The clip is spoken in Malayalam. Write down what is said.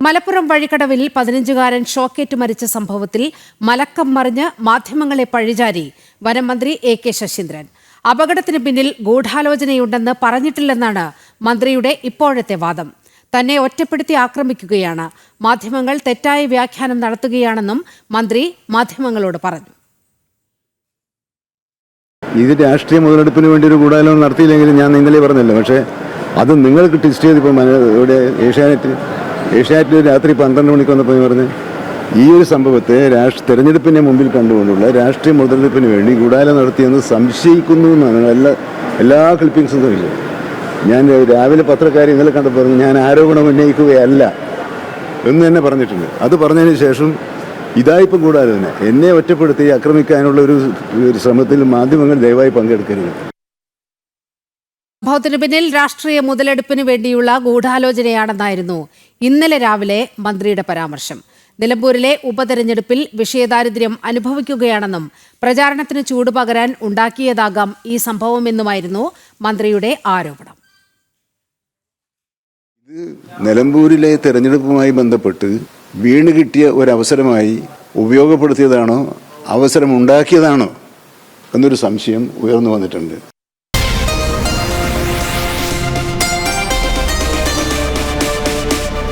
മലപ്പുറം വഴിക്കടവിൽ 15-കാരൻ ഷോക്കേറ്റ് മരിച്ച സംഭവത്തിൽ മലക്കം മറിഞ്ഞ് മാധ്യമങ്ങളെ പഴിചാരി വനം മന്ത്രി എ.കെ. ശശീന്ദ്രൻ. അപകടത്തിന് പിന്നിൽ ഗൂഢാലോചനയുണ്ടെന്ന് പറഞ്ഞിട്ടില്ലെന്നാണ് മന്ത്രിയുടെ ഇപ്പോഴത്തെ വാദം. തന്നെ ഒറ്റപ്പെടുത്തി ആക്രമിക്കുകയാണ്, മാധ്യമങ്ങൾ തെറ്റായ വ്യാഖ്യാനം നടത്തുകയാണെന്നും മന്ത്രി മാധ്യമങ്ങളോട് പറഞ്ഞു. ഇത് രാഷ്ട്രീയ മുതലെടുപ്പിന് വേണ്ടി ഒരു ഗൂഢാലോചന നടത്തിയില്ലെങ്കിലും ഞാൻ ഇന്നലെ പറഞ്ഞല്ലോ. പക്ഷേ അത് നിങ്ങൾക്ക് ടെസ്റ്റ് ചെയ്തിപ്പോൾ ഇവിടെ ഏഷ്യാനെറ്റിൽ രാത്രി 12 മണിക്ക് വന്നപ്പോൾ പറഞ്ഞ് ഈ ഒരു സംഭവത്തെ തെരഞ്ഞെടുപ്പിനെ മുമ്പിൽ കണ്ടുകൊണ്ടുള്ള രാഷ്ട്രീയ മുതലെടുപ്പിന് വേണ്ടി ഗൂഢാലോചന നടത്തിയെന്ന് സംശയിക്കുന്നു എന്നാണ് എല്ലാ ക്ലിപ്പിംഗ്സും സംശയം. ഞാൻ രാവിലെ പത്രക്കാരെ ഇന്നലെ കണ്ടപ്പോൾ പറഞ്ഞു ഞാൻ ആരോപണം ഉന്നയിക്കുകയല്ല എന്ന് തന്നെ പറഞ്ഞിട്ടുണ്ട്. അത് പറഞ്ഞതിന് ശേഷം ഇതായിപ്പം ഗൂഢാലോചന എന്നെ ഒറ്റപ്പെടുത്തി ആക്രമിക്കാനുള്ള ഒരു ശ്രമത്തിൽ മാധ്യമങ്ങൾ ദയവായി പങ്കെടുക്കരുത്. സംഭവത്തിന് പിന്നിൽ രാഷ്ട്രീയ മുതലെടുപ്പിന് വേണ്ടിയുള്ള ഗൂഢാലോചനയാണെന്നായിരുന്നു ഇന്നലെ രാവിലെ മന്ത്രിയുടെ പരാമർശം. നിലമ്പൂരിലെ ഉപതെരഞ്ഞെടുപ്പിൽ വിഷയദാരിദ്ര്യം അനുഭവിക്കുകയാണെന്നും പ്രചാരണത്തിന് ചൂടുപകരാൻ ഉണ്ടാക്കിയതാകാം ഈ സംഭവമെന്നുമായിരുന്നു മന്ത്രിയുടെ ആരോപണം. ഇത് നിലമ്പൂരിലെ തെരഞ്ഞെടുപ്പുമായി ബന്ധപ്പെട്ട് വീണ് കിട്ടിയ ഒരവസരമായി ഉപയോഗപ്പെടുത്തിയതാണോ അവസരമുണ്ടാക്കിയതാണോ എന്നൊരു സംശയം ഉയർന്നു വന്നിട്ടുണ്ട്.